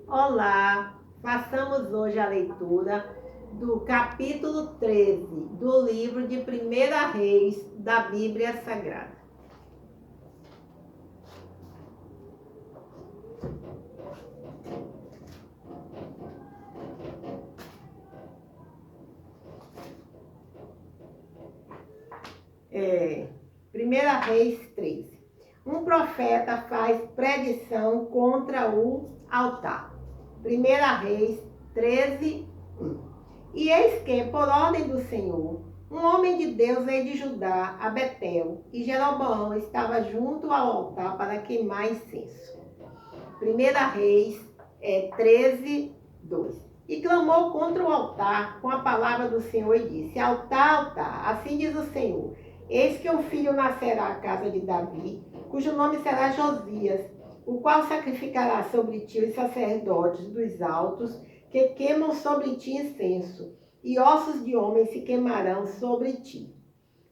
Olá, façamos hoje a leitura do capítulo 13 do livro de 1 Reis da Bíblia Sagrada. Primeira Reis 13. Um profeta faz predição contra o altar. 1 Reis 13, 1. E eis que, por ordem do Senhor, um homem de Deus veio de Judá a Betel, e Jeroboão estava junto ao altar para queimar incenso. 1 Reis 13, 2. E clamou contra o altar com a palavra do Senhor e disse: Altar, altar, assim diz o Senhor, eis que um filho nascerá à casa de Davi, cujo nome será Josias, o qual sacrificará sobre ti os sacerdotes dos altos, que queimam sobre ti incenso, e ossos de homens se queimarão sobre ti.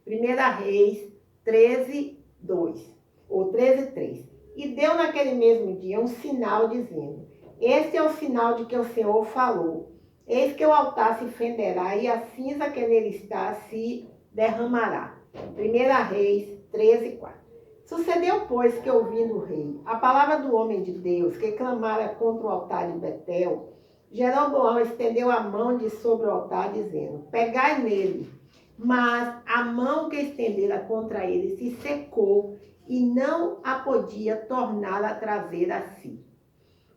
1 Reis 13, 2, ou 13, 3. E deu naquele mesmo dia um sinal, dizendo: Este é o sinal de que o Senhor falou. Eis que o altar se fenderá e a cinza que nele está se derramará. 1 Reis 13, 4. Sucedeu, pois, que ouvindo o rei a palavra do homem de Deus, que clamara contra o altar de Betel, Jeroboão estendeu a mão de sobre o altar, dizendo: Pegai nele. Mas a mão que estendera contra ele se secou e não a podia tornar a trazer a si.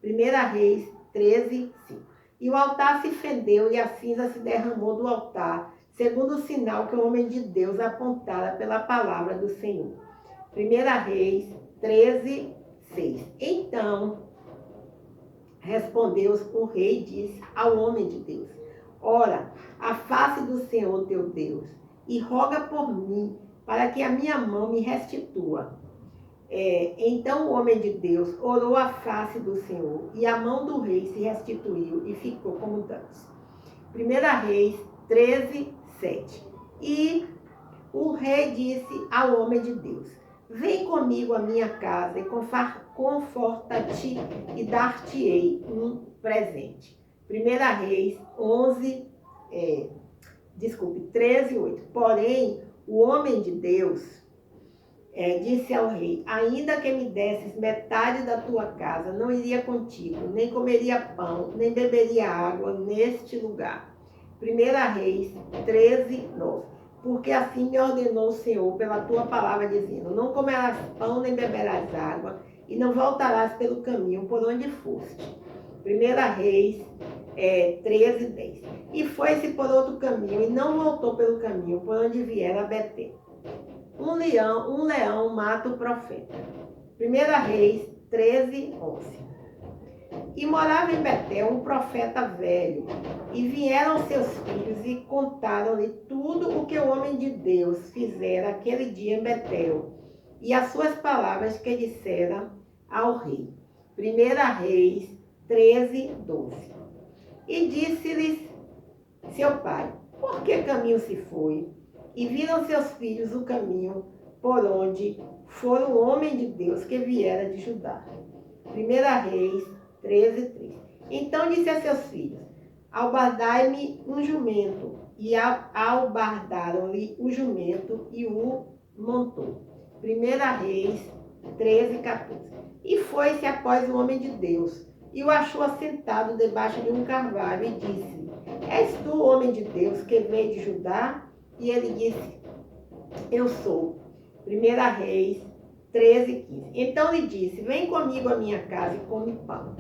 1 Reis 13, 5. E o altar se fendeu e a cinza se derramou do altar, segundo o sinal que o homem de Deus apontara pela palavra do Senhor. 1 Reis 13, 6. Então respondeu o rei e disse ao homem de Deus: Ora, a face do Senhor teu Deus, e roga por mim, para que a minha mão me restitua. Então o homem de Deus orou a face do Senhor, e a mão do rei se restituiu e ficou como dantes. 1 Reis 13, 7. E o rei disse ao homem de Deus: Vem comigo à minha casa e conforta-te e dar-te-ei um presente. 1 Reis 13, 8. Porém, o homem de Deus disse ao rei: Ainda que me desses metade da tua casa, não iria contigo, nem comeria pão, nem beberia água neste lugar. 1 Reis 13, 9. Porque assim me ordenou o Senhor pela tua palavra, dizendo: Não comerás pão, nem beberás água, e não voltarás pelo caminho por onde foste. 1 Reis 13, 10. E foi-se por outro caminho, e não voltou pelo caminho por onde viera a Betel. Um leão mata o profeta. 1 Reis 13, 11. E morava em Betel um profeta velho, e vieram seus filhos e contaram-lhe tudo o que o homem de Deus fizera aquele dia em Betel, e as suas palavras que dissera ao rei. 1 Reis 13, 12. E disse-lhes seu pai: Por que caminho se foi? E viram seus filhos o caminho por onde fora o homem de Deus que viera de Judá. 1 Reis 13, 3. Então disse a seus filhos: Albardai-me um jumento. E albardaram-lhe o jumento e o montou. 1 Reis 13, 14. E foi-se após o homem de Deus, e o achou assentado debaixo de um carvalho, e disse-lhe: És tu, homem de Deus, que veio de Judá? E ele disse: Eu sou. 1 Reis 13, 15. Então lhe disse: Vem comigo à minha casa e come pão.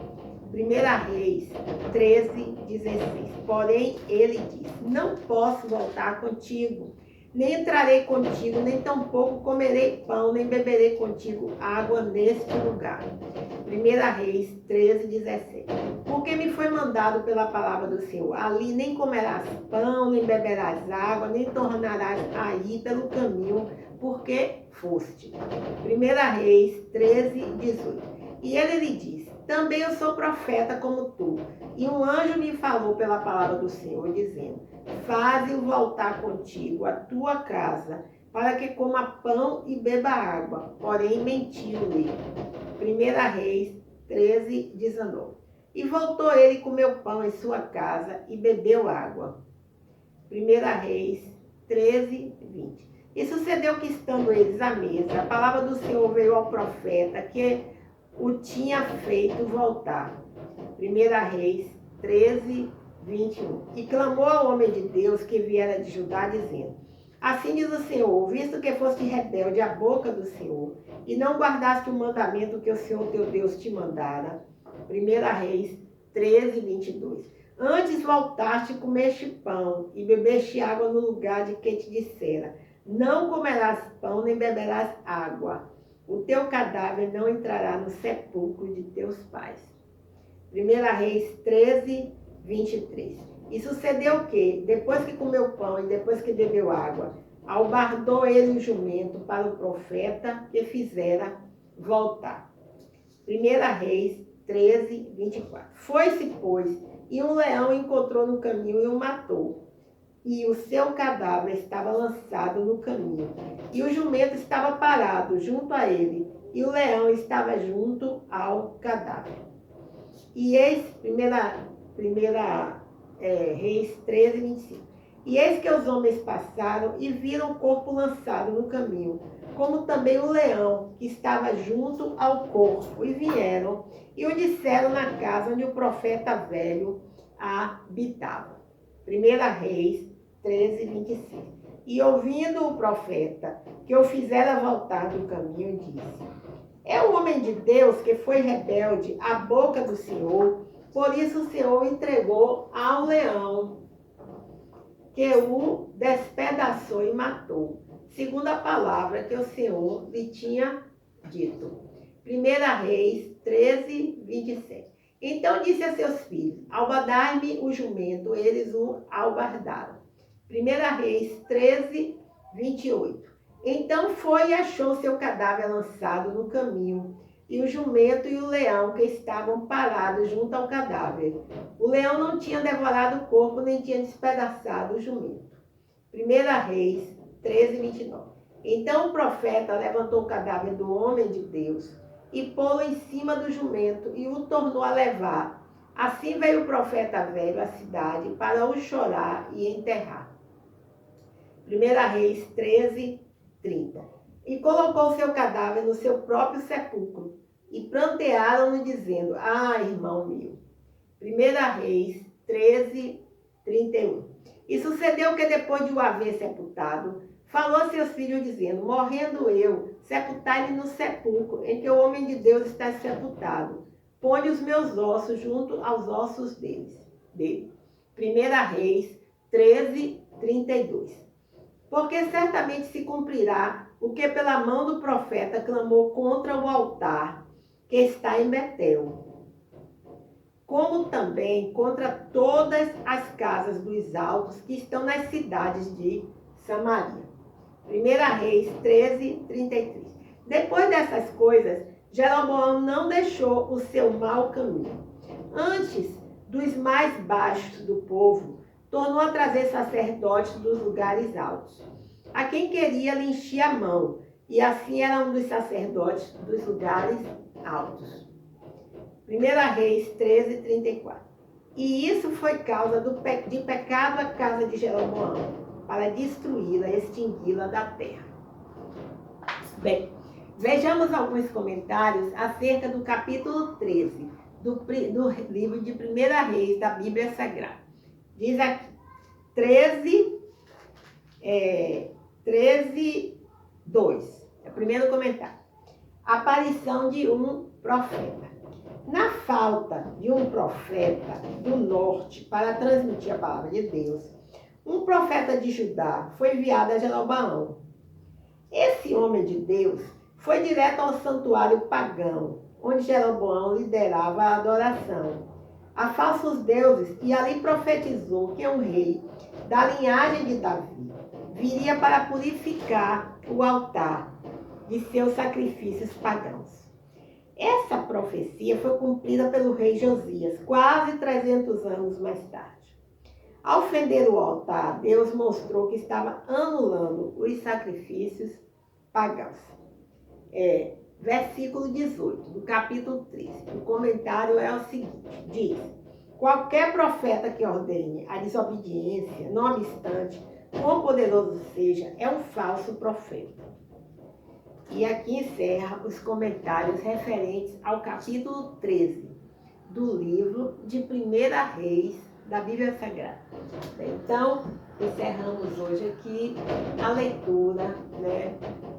1 Reis 13, 16. Porém ele disse: Não posso voltar contigo, nem entrarei contigo, nem tampouco comerei pão, nem beberei contigo água neste lugar. 1 Reis 13, 17. Porque me foi mandado pela palavra do Senhor: Ali nem comerás pão, nem beberás água, nem tornarás a ir pelo caminho, porque foste. 1 Reis 13, 18. E ele lhe disse: Também eu sou profeta como tu. E um anjo me falou pela palavra do Senhor, dizendo: Faze-o voltar contigo à tua casa, para que coma pão e beba água. Porém mentiu-lhe. 1 Reis 13, 19. E voltou ele e comeu pão em sua casa e bebeu água. 1 Reis 13, 20. E sucedeu que, estando eles à mesa, a palavra do Senhor veio ao profeta que o tinha feito voltar. 1 Reis 13, 21. E clamou ao homem de Deus que viera de Judá, dizendo: Assim diz o Senhor, visto que foste rebelde à boca do Senhor, e não guardaste o mandamento que o Senhor teu Deus te mandara. 1 Reis 13, 22. Antes voltaste e comeste pão, e bebeste água no lugar de que te dissera: Não comerás pão, nem beberás água. O teu cadáver não entrará no sepulcro de teus pais. 1 Reis 13, 23. E sucedeu que, depois que comeu pão e depois que bebeu água, albardou ele o jumento para o profeta que fizera voltar. 1 Reis 13, 24. Foi-se, pois, e um leão encontrou no caminho e o matou. E o seu cadáver estava lançado no caminho. E o jumento estava parado junto a ele, e o leão estava junto ao cadáver. E eis, Reis 13, 25. E eis que os homens passaram e viram o corpo lançado no caminho, como também o leão que estava junto ao corpo, e vieram e o disseram na casa onde o profeta velho habitava. 1 Reis 13, 26. E ouvindo o profeta que o fizera voltar do caminho, disse: É o homem de Deus que foi rebelde à boca do Senhor, por isso o Senhor entregou ao leão, que o despedaçou e matou, segundo a palavra que o Senhor lhe tinha dito. 1 Reis 13, 27. Então disse a seus filhos: Albardai-me o jumento. Eles o albardaram. 1 Reis 13, 28. Então foi e achou seu cadáver lançado no caminho, e o jumento e o leão que estavam parados junto ao cadáver. O leão não tinha devorado o corpo, nem tinha despedaçado o jumento. 1 Reis 13, 29. Então o profeta levantou o cadáver do homem de Deus e pô-lo em cima do jumento e o tornou a levar. Assim veio o profeta velho à cidade para o chorar e enterrar. 1 Reis 13, 30. E colocou seu cadáver no seu próprio sepulcro, e prantearam-no, dizendo: Ah, irmão meu. 1 Reis 13, 31. E sucedeu que, depois de o haver sepultado, falou a seus filhos, dizendo: Morrendo eu, sepultai-me no sepulcro em que o homem de Deus está sepultado. Põe os meus ossos junto aos ossos dele. 1 Reis 13, 32. Porque certamente se cumprirá o que pela mão do profeta clamou contra o altar que está em Betel, como também contra todas as casas dos altos que estão nas cidades de Samaria. 1 Reis 13, 33. Depois dessas coisas, Jeroboão não deixou o seu mau caminho. Antes dos mais baixos do povo, tornou a trazer sacerdotes dos lugares altos, a quem queria lhe encher a mão, e assim era um dos sacerdotes dos lugares altos. 1 Reis 13, 34. E isso foi causa de pecado à casa de Jeroboão, para destruí-la, extingui-la da terra. Bem, vejamos alguns comentários acerca do capítulo 13 do livro de 1 Reis da Bíblia Sagrada. Diz aqui, 13, 2. É o primeiro comentário. Aparição de um profeta. Na falta de um profeta do norte para transmitir a palavra de Deus, um profeta de Judá foi enviado a Jeroboão. Esse homem de Deus foi direto ao santuário pagão, onde Jeroboão liderava a adoração a falsos deuses, e ali profetizou que um rei da linhagem de Davi viria para purificar o altar de seus sacrifícios pagãos. Essa profecia foi cumprida pelo rei Josias, quase 300 anos mais tarde. Ao ofender o altar, Deus mostrou que estava anulando os sacrifícios pagãos. versículo 18, do capítulo 13. O comentário é o seguinte, diz: qualquer profeta que ordene a desobediência, não obstante quão poderoso seja, é um falso profeta. E aqui encerra os comentários referentes ao capítulo 13 do livro de 1 Reis da Bíblia Sagrada. Então, encerramos hoje aqui a leitura,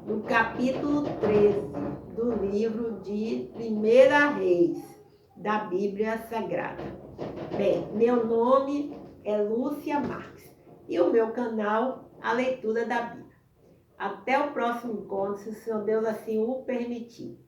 do capítulo 13 do livro de 1 Reis da Bíblia Sagrada. Bem, meu nome é Lúcia Marques e o meu canal, A Leitura da Bíblia. Até o próximo encontro, se o Senhor Deus assim o permitir.